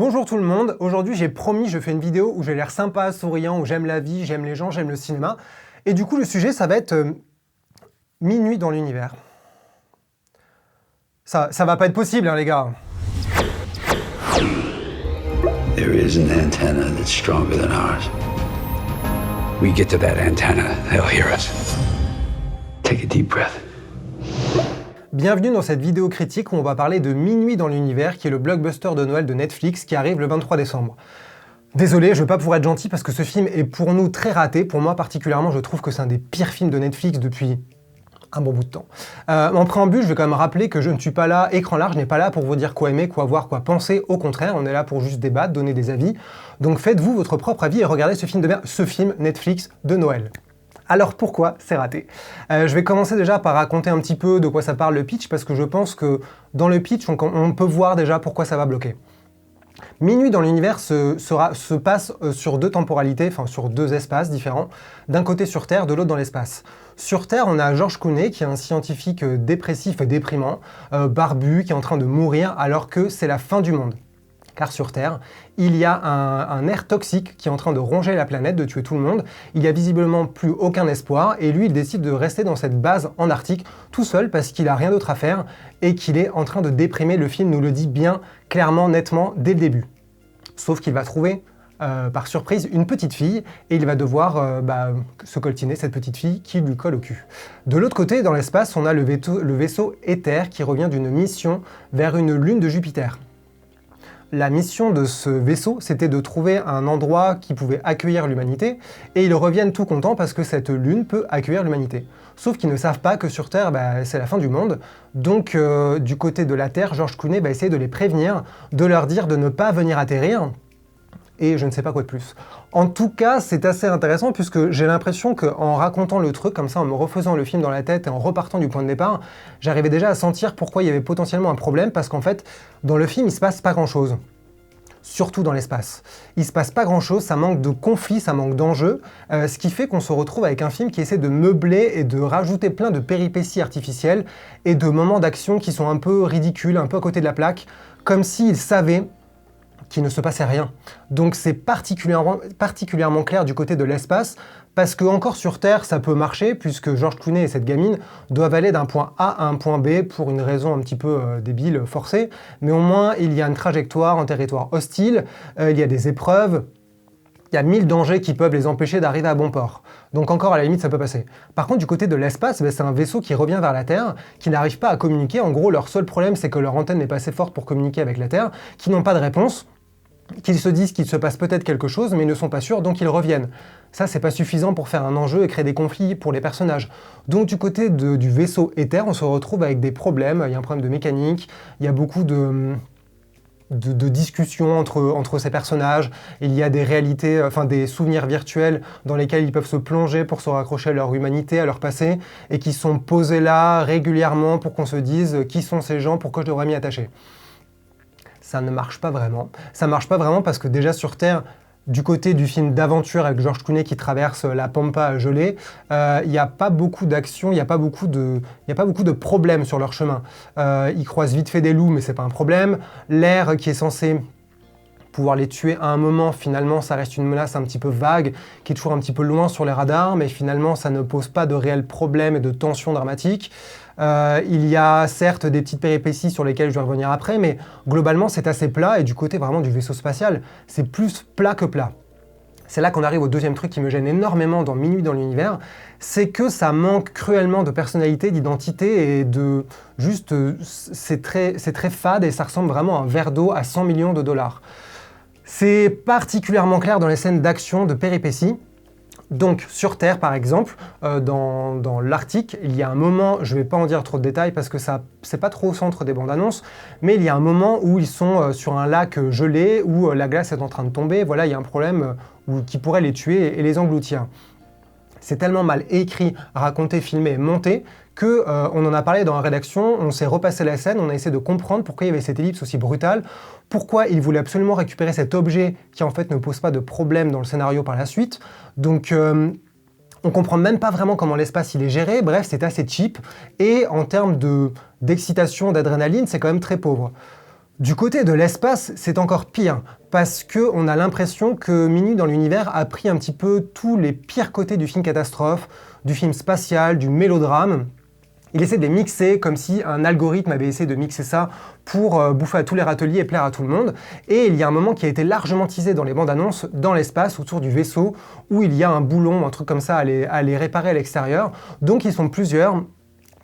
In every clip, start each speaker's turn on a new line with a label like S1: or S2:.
S1: Bonjour tout le monde, aujourd'hui j'ai promis, je fais une vidéo où j'ai l'air sympa, souriant, où j'aime la vie, j'aime les gens, j'aime le cinéma. Et du coup le sujet ça va être minuit dans l'univers. Ça va pas être possible hein, les gars.
S2: There is an antenna that's stronger than ours. We get to that antenna, they'll hear us. Take a deep breath.
S1: Bienvenue dans cette vidéo critique où on va parler de Minuit dans l'univers, qui est le blockbuster de Noël de Netflix qui arrive le 23 décembre. Désolé, je vais pas pouvoir être gentil parce que ce film est pour nous très raté. Pour moi particulièrement, je trouve que c'est un des pires films de Netflix depuis un bon bout de temps. En préambule, je vais quand même rappeler que je ne suis pas là, écran large, je n'ai pas là pour vous dire quoi aimer, quoi voir, quoi penser. Au contraire, on est là pour juste débattre, donner des avis. Donc faites-vous votre propre avis et regardez ce film Netflix de Noël. Alors pourquoi c'est raté? Je vais commencer déjà par raconter un petit peu de quoi ça parle le pitch, parce que je pense que dans le pitch, on peut voir déjà pourquoi ça va bloquer. Minuit dans l'univers se passe sur deux temporalités, enfin sur deux espaces différents, d'un côté sur Terre, de l'autre dans l'espace. Sur Terre, on a George Clooney, qui est un scientifique dépressif et déprimant, barbu, qui est en train de mourir alors que c'est la fin du monde. Car sur Terre, il y a un air toxique qui est en train de ronger la planète, de tuer tout le monde. Il n'y a visiblement plus aucun espoir et lui, il décide de rester dans cette base en Arctique tout seul parce qu'il n'a rien d'autre à faire et qu'il est en train de déprimer. Le film nous le dit bien clairement, nettement, dès le début. Sauf qu'il va trouver, par surprise, une petite fille et il va devoir se coltiner cette petite fille qui lui colle au cul. De l'autre côté, dans l'espace, on a le vaisseau Ether qui revient d'une mission vers une lune de Jupiter. La mission de ce vaisseau, c'était de trouver un endroit qui pouvait accueillir l'humanité, et ils reviennent tout contents parce que cette lune peut accueillir l'humanité. Sauf qu'ils ne savent pas que sur Terre, c'est la fin du monde, donc du côté de la Terre, George Clooney va essayer de les prévenir, de leur dire de ne pas venir atterrir, et je ne sais pas quoi de plus. En tout cas, c'est assez intéressant puisque j'ai l'impression qu'en racontant le truc, comme ça, en me refaisant le film dans la tête et en repartant du point de départ, j'arrivais déjà à sentir pourquoi il y avait potentiellement un problème, parce qu'en fait, dans le film, il se passe pas grand-chose. Surtout dans l'espace. Il se passe pas grand-chose, ça manque de conflits, ça manque d'enjeux, ce qui fait qu'on se retrouve avec un film qui essaie de meubler et de rajouter plein de péripéties artificielles et de moments d'action qui sont un peu ridicules, un peu à côté de la plaque, comme s'il savait qu'il ne se passait rien. Donc c'est particulièrement clair du côté de l'espace, parce que encore sur Terre, ça peut marcher, puisque George Clooney et cette gamine doivent aller d'un point A à un point B pour une raison un petit peu débile, forcée, mais au moins il y a une trajectoire en territoire hostile, il y a des épreuves, il y a 1000 dangers qui peuvent les empêcher d'arriver à bon port. Donc encore à la limite ça peut passer. Par contre du côté de l'espace, c'est un vaisseau qui revient vers la Terre, qui n'arrive pas à communiquer. En gros leur seul problème c'est que leur antenne n'est pas assez forte pour communiquer avec la Terre, qui n'ont pas de réponse, qu'ils se disent qu'il se passe peut-être quelque chose, mais ils ne sont pas sûrs, donc ils reviennent. Ça, c'est pas suffisant pour faire un enjeu et créer des conflits pour les personnages. Donc du côté du vaisseau Ether, on se retrouve avec des problèmes, il y a un problème de mécanique, il y a beaucoup de discussions entre ces personnages, il y a des réalités, des souvenirs virtuels dans lesquels ils peuvent se plonger pour se raccrocher à leur humanité, à leur passé, et qui sont posés là régulièrement pour qu'on se dise qui sont ces gens, pourquoi je devrais m'y attacher. Ça ne marche pas vraiment. Ça marche pas vraiment parce que déjà sur Terre, du côté du film d'aventure avec George Clooney qui traverse la pampa gelée, il n'y a pas beaucoup d'action, il n'y a pas beaucoup de problèmes sur leur chemin. Ils croisent vite fait des loups, mais c'est pas un problème. L'air qui est censé pouvoir les tuer à un moment, finalement, ça reste une menace un petit peu vague, qui est toujours un petit peu loin sur les radars, mais finalement, ça ne pose pas de réels problèmes et de tensions dramatiques. Il y a certes des petites péripéties sur lesquelles je vais revenir après, mais globalement, c'est assez plat, et du côté vraiment du vaisseau spatial, c'est plus plat que plat. C'est là qu'on arrive au deuxième truc qui me gêne énormément dans Minuit dans l'univers, c'est que ça manque cruellement de personnalité, d'identité et de... Juste, c'est très fade et ça ressemble vraiment à un verre d'eau à 100 millions de dollars. C'est particulièrement clair dans les scènes d'action, de péripéties. Donc sur Terre par exemple, dans l'Arctique, il y a un moment, je ne vais pas en dire trop de détails parce que ça c'est pas trop au centre des bandes annonces, mais il y a un moment où ils sont sur un lac gelé, où la glace est en train de tomber, voilà, il y a un problème qui pourrait les tuer et les engloutir. C'est tellement mal écrit, raconté, filmé, monté, que on en a parlé dans la rédaction, on s'est repassé la scène, on a essayé de comprendre pourquoi il y avait cette ellipse aussi brutale, pourquoi il voulait absolument récupérer cet objet qui en fait ne pose pas de problème dans le scénario par la suite. Donc on comprend même pas vraiment comment l'espace il est géré, bref c'est assez cheap, et en termes d'excitation, d'adrénaline, c'est quand même très pauvre. Du côté de l'espace, c'est encore pire, parce qu'on a l'impression que Minuit dans l'univers a pris un petit peu tous les pires côtés du film catastrophe, du film spatial, du mélodrame. Il essaie de les mixer comme si un algorithme avait essayé de mixer ça pour bouffer à tous les râteliers et plaire à tout le monde. Et il y a un moment qui a été largement teasé dans les bandes annonces, dans l'espace, autour du vaisseau, où il y a un boulon, un truc comme ça à les réparer à l'extérieur. Donc ils sont plusieurs.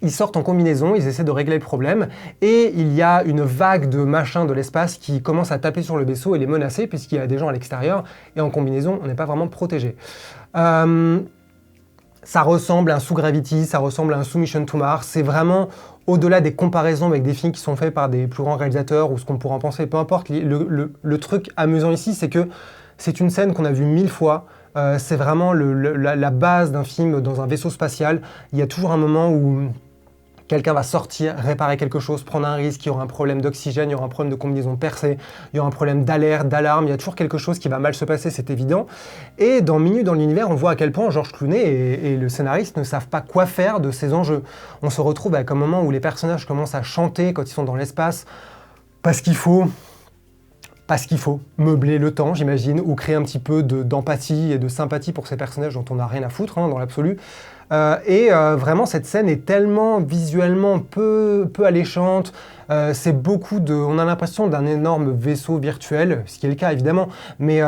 S1: Ils sortent en combinaison, ils essaient de régler le problème, et il y a une vague de machins de l'espace qui commence à taper sur le vaisseau et les menacer, puisqu'il y a des gens à l'extérieur, et en combinaison, on n'est pas vraiment protégé. Ça ressemble à un Sous Gravity, ça ressemble à un Sous Mission to Mars, c'est vraiment au-delà des comparaisons avec des films qui sont faits par des plus grands réalisateurs, ou ce qu'on pourrait en penser, peu importe. Le truc amusant ici, c'est que c'est une scène qu'on a vue 1000 fois, c'est vraiment la base d'un film dans un vaisseau spatial. Il y a toujours un moment où quelqu'un va sortir, réparer quelque chose, prendre un risque, il y aura un problème d'oxygène, il y aura un problème de combinaison percée, il y aura un problème d'alerte, d'alarme, il y a toujours quelque chose qui va mal se passer, c'est évident. Et dans Minuit dans l'univers, on voit à quel point George Clooney et le scénariste ne savent pas quoi faire de ces enjeux. On se retrouve avec un moment où les personnages commencent à chanter quand ils sont dans l'espace, parce qu'il faut meubler le temps, j'imagine, ou créer un petit peu d'empathie et de sympathie pour ces personnages dont on n'a rien à foutre, dans l'absolu. Vraiment, cette scène est tellement visuellement peu alléchante. C'est beaucoup on a l'impression d'un énorme vaisseau virtuel, ce qui est le cas évidemment, mais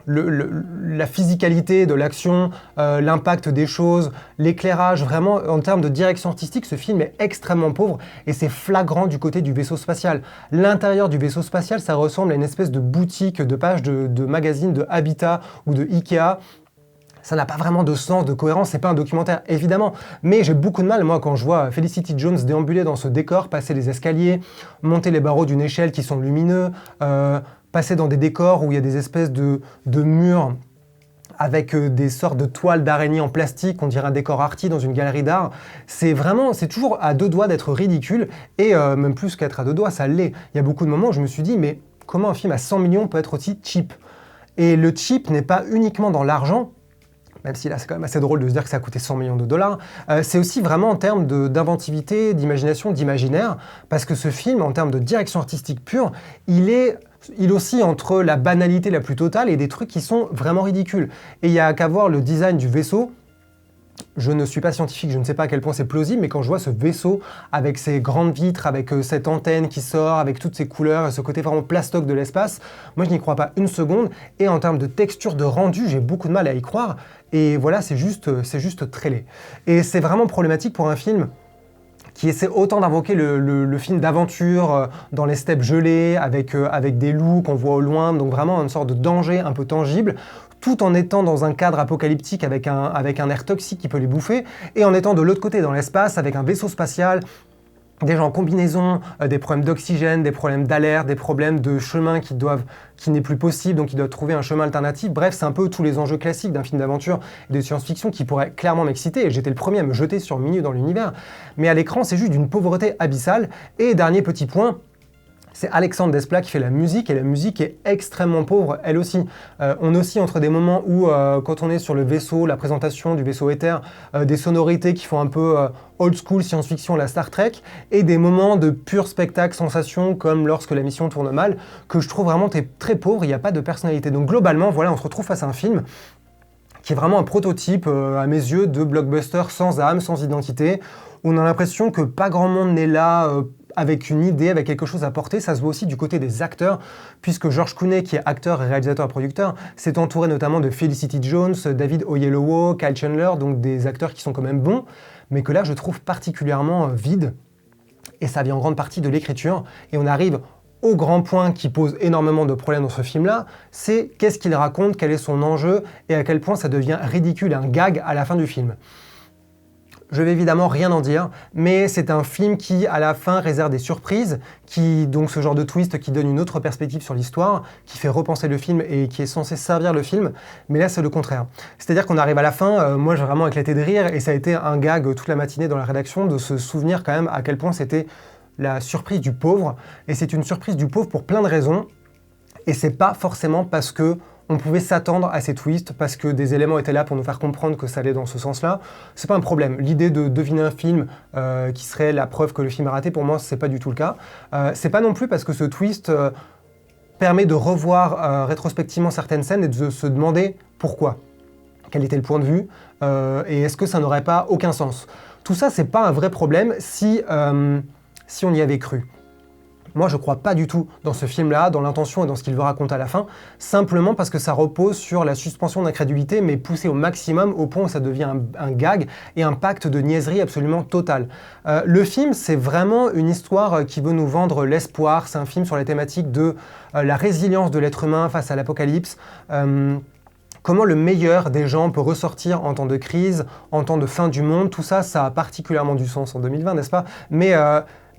S1: la physicalité de l'action, l'impact des choses, l'éclairage, vraiment en termes de direction artistique, ce film est extrêmement pauvre et c'est flagrant du côté du vaisseau spatial. L'intérieur du vaisseau spatial, ça ressemble à une espèce de boutique, de page de magazine de Habitat ou de Ikea. Ça n'a pas vraiment de sens, de cohérence, c'est pas un documentaire, évidemment. Mais j'ai beaucoup de mal, moi, quand je vois Felicity Jones déambuler dans ce décor, passer les escaliers, monter les barreaux d'une échelle qui sont lumineux, passer dans des décors où il y a des espèces de murs avec des sortes de toiles d'araignée en plastique, on dirait un décor arty dans une galerie d'art. C'est toujours à deux doigts d'être ridicule, et même plus qu'être à deux doigts, ça l'est. Il y a beaucoup de moments où je me suis dit, mais comment un film à 100 millions peut être aussi cheap ? Et le cheap n'est pas uniquement dans l'argent, même si là c'est quand même assez drôle de se dire que ça a coûté 100 millions de dollars, c'est aussi vraiment en termes d'inventivité, d'imagination, d'imaginaire, parce que ce film, en termes de direction artistique pure, il oscille entre la banalité la plus totale et des trucs qui sont vraiment ridicules. Et il n'y a qu'à voir le design du vaisseau. Je ne suis pas scientifique, je ne sais pas à quel point c'est plausible, mais quand je vois ce vaisseau avec ses grandes vitres, avec cette antenne qui sort, avec toutes ces couleurs et ce côté vraiment plastoc de l'espace, moi je n'y crois pas une seconde. Et en termes de texture, de rendu, j'ai beaucoup de mal à y croire. Et voilà, c'est juste très laid. Et c'est vraiment problématique pour un film qui essaie autant d'invoquer le film d'aventure dans les steppes gelées, avec des loups qu'on voit au loin, donc vraiment une sorte de danger un peu tangible, tout en étant dans un cadre apocalyptique avec un air toxique qui peut les bouffer, et en étant de l'autre côté dans l'espace avec un vaisseau spatial, des gens en combinaison, des problèmes d'oxygène, des problèmes d'alerte, des problèmes de chemin qui n'est plus possible, donc ils doivent trouver un chemin alternatif. Bref, c'est un peu tous les enjeux classiques d'un film d'aventure et de science-fiction qui pourraient clairement m'exciter, et j'étais le premier à me jeter sur Minuit dans l'univers. Mais à l'écran, c'est juste d'une pauvreté abyssale. Et dernier petit point, c'est Alexandre Desplat qui fait la musique, et la musique est extrêmement pauvre, elle aussi. On oscille entre des moments où, quand on est sur le vaisseau, la présentation du vaisseau Éther, des sonorités qui font un peu old school science-fiction, la Star Trek, et des moments de pur spectacle, sensation, comme lorsque la mission tourne mal, que je trouve vraiment très pauvre, il n'y a pas de personnalité. Donc globalement, voilà, on se retrouve face à un film qui est vraiment un prototype, à mes yeux, de blockbuster sans âme, sans identité. On a l'impression que pas grand monde n'est là avec une idée, avec quelque chose à porter. Ça se voit aussi du côté des acteurs, puisque George Clooney, qui est acteur, réalisateur et producteur, s'est entouré notamment de Felicity Jones, David Oyelowo, Kyle Chandler, donc des acteurs qui sont quand même bons, mais que là je trouve particulièrement vides, et ça vient en grande partie de l'écriture, et on arrive au grand point qui pose énormément de problèmes dans ce film-là, c'est qu'est-ce qu'il raconte, quel est son enjeu, et à quel point ça devient ridicule, un gag à la fin du film. Je vais évidemment rien en dire, mais c'est un film qui, à la fin, réserve des surprises, donc ce genre de twist qui donne une autre perspective sur l'histoire, qui fait repenser le film et qui est censé servir le film, mais là c'est le contraire. C'est-à-dire qu'on arrive à la fin, moi j'ai vraiment éclaté de rire, et ça a été un gag toute la matinée dans la rédaction de se souvenir quand même à quel point c'était la surprise du pauvre, et c'est une surprise du pauvre pour plein de raisons, et c'est pas forcément parce que on pouvait s'attendre à ces twists parce que des éléments étaient là pour nous faire comprendre que ça allait dans ce sens-là. C'est pas un problème. L'idée de deviner un film qui serait la preuve que le film est raté, pour moi, c'est pas du tout le cas. C'est pas non plus parce que ce twist permet de revoir rétrospectivement certaines scènes et de se demander pourquoi. Quel était le point de vue et est-ce que ça n'aurait pas aucun sens. Tout ça, c'est pas un vrai problème si on y avait cru. Moi, je crois pas du tout dans ce film-là, dans l'intention et dans ce qu'il veut raconter à la fin, simplement parce que ça repose sur la suspension d'incrédulité, mais poussée au maximum, au point où ça devient un gag et un pacte de niaiserie absolument total. Le film, c'est vraiment une histoire qui veut nous vendre l'espoir. C'est un film sur la thématique de la résilience de l'être humain face à l'apocalypse. Comment le meilleur des gens peut ressortir en temps de crise, en temps de fin du monde. Tout ça, ça a particulièrement du sens en 2020, n'est-ce pas ? Mais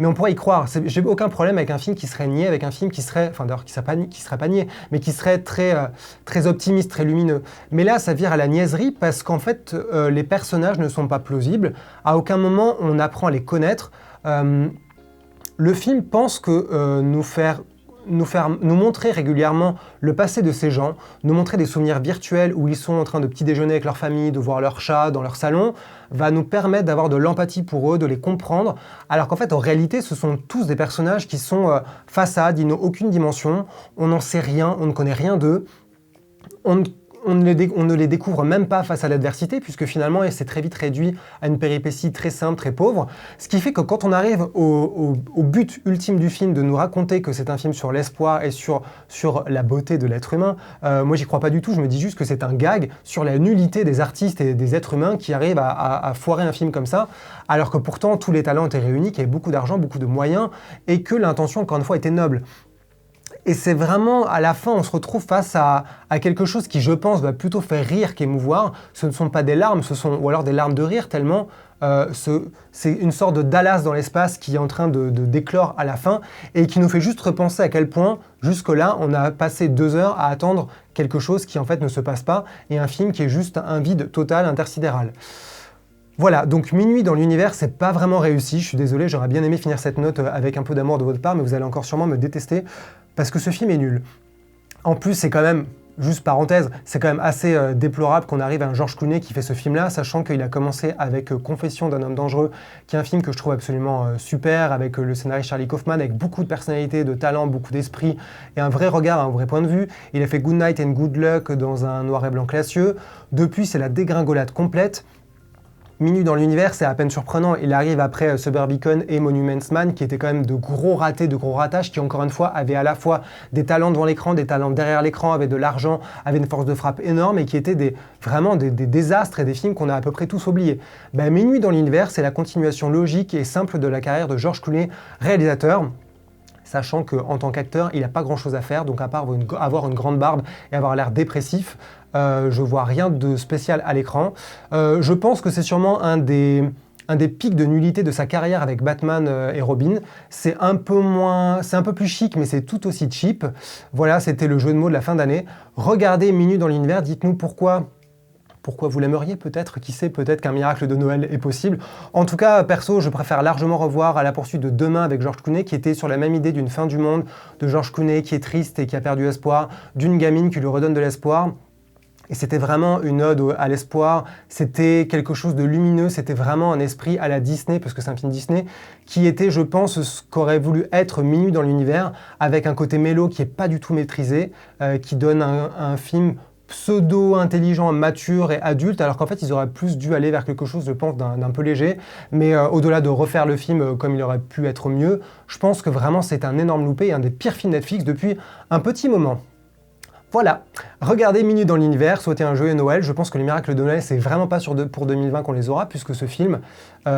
S1: on pourrait y croire. J'ai aucun problème avec un film qui serait niais, avec un film qui serait, enfin d'ailleurs qui serait pas niais, mais qui serait très optimiste, très lumineux. Mais là, ça vire à la niaiserie parce qu'en fait, les personnages ne sont pas plausibles. À aucun moment, on apprend à les connaître. Le film pense que nous montrer régulièrement le passé de ces gens, nous montrer des souvenirs virtuels où ils sont en train de petit déjeuner avec leur famille, de voir leur chat dans leur salon, va nous permettre d'avoir de l'empathie pour eux, de les comprendre, alors qu'en fait, en réalité, ce sont tous des personnages qui sont façades, ils n'ont aucune dimension, on n'en sait rien, on ne connaît rien d'eux, on ne les découvre même pas face à l'adversité, puisque finalement, c'est très vite réduit à une péripétie très simple, très pauvre. Ce qui fait que quand on arrive au but ultime du film, de nous raconter que c'est un film sur l'espoir et sur la beauté de l'être humain, moi, j'y crois pas du tout. Je me dis juste que c'est un gag sur la nullité des artistes et des êtres humains qui arrivent à foirer un film comme ça, alors que pourtant, tous les talents étaient réunis, qu'il y avait beaucoup d'argent, beaucoup de moyens, et que l'intention, encore une fois, était noble. Et c'est vraiment, à la fin, on se retrouve face à quelque chose qui, je pense, va plutôt faire rire qu'émouvoir. Ce ne sont pas des larmes, ou alors des larmes de rire, tellement c'est une sorte de Dallas dans l'espace qui est en train de d'éclore à la fin et qui nous fait juste repenser à quel point, jusque-là, on a passé 2 heures à attendre quelque chose qui, en fait, ne se passe pas, et un film qui est juste un vide total, intersidéral. Voilà, donc Minuit dans l'univers, c'est pas vraiment réussi. Je suis désolé, j'aurais bien aimé finir cette note avec un peu d'amour de votre part, mais vous allez encore sûrement me détester parce que ce film est nul. En plus, c'est quand même, juste parenthèse, c'est quand même assez déplorable qu'on arrive à un George Clooney qui fait ce film-là, sachant qu'il a commencé avec Confession d'un homme dangereux, qui est un film que je trouve absolument super, avec le scénariste Charlie Kaufman, avec beaucoup de personnalité, de talent, beaucoup d'esprit, et un vrai regard, un vrai point de vue. Il a fait Good Night and Good Luck dans un noir et blanc classieux. Depuis, c'est la dégringolade complète. Minuit dans l'univers, c'est à peine surprenant. Il arrive après Suburbicon et Monuments Man, qui étaient quand même de gros ratés, de gros ratages, qui encore une fois avaient à la fois des talents devant l'écran, des talents derrière l'écran, avaient de l'argent, avaient une force de frappe énorme et qui étaient vraiment des désastres et des films qu'on a à peu près tous oubliés. Minuit dans l'univers, c'est la continuation logique et simple de la carrière de George Clooney, réalisateur. Sachant qu'en tant qu'acteur, il n'a pas grand-chose à faire, donc à part avoir une grande barbe et avoir l'air dépressif, je vois rien de spécial à l'écran. Je pense que c'est sûrement un des pics de nullité de sa carrière avec Batman et Robin. C'est un peu plus chic, mais c'est tout aussi cheap. Voilà, c'était le jeu de mots de la fin d'année. Regardez Minuit dans l'univers, dites-nous pourquoi vous l'aimeriez peut-être, qui sait, peut-être qu'un miracle de Noël est possible. En tout cas, perso, je préfère largement revoir À la poursuite de Demain avec George Clooney, qui était sur la même idée d'une fin du monde, de George Clooney qui est triste et qui a perdu espoir, d'une gamine qui lui redonne de l'espoir. Et c'était vraiment une ode à l'espoir, c'était quelque chose de lumineux, c'était vraiment un esprit à la Disney, parce que c'est un film Disney, qui était, je pense, ce qu'aurait voulu être Minuit dans l'univers, avec un côté mélo qui n'est pas du tout maîtrisé, qui donne un film pseudo-intelligent, mature et adulte, alors qu'en fait, ils auraient plus dû aller vers quelque chose, je pense, d'un peu léger. Mais au-delà de refaire le film comme il aurait pu être mieux, je pense que vraiment, c'est un énorme loupé et un des pires films Netflix depuis un petit moment. Voilà, regardez Minuit dans l'univers, souhaitez un joyeux Noël. Je pense que les miracles de Noël, c'est vraiment pas pour 2020 qu'on les aura, puisque ce film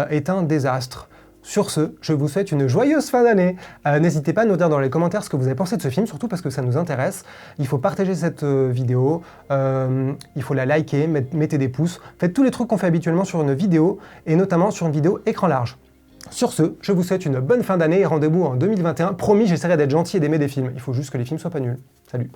S1: est un désastre. Sur ce, je vous souhaite une joyeuse fin d'année. N'hésitez pas à nous dire dans les commentaires ce que vous avez pensé de ce film, surtout parce que ça nous intéresse. Il faut partager cette vidéo, il faut la liker, mettez des pouces. Faites tous les trucs qu'on fait habituellement sur une vidéo, et notamment sur une vidéo écran large. Sur ce, je vous souhaite une bonne fin d'année et rendez-vous en 2021. Promis, j'essaierai d'être gentil et d'aimer des films. Il faut juste que les films soient pas nuls. Salut.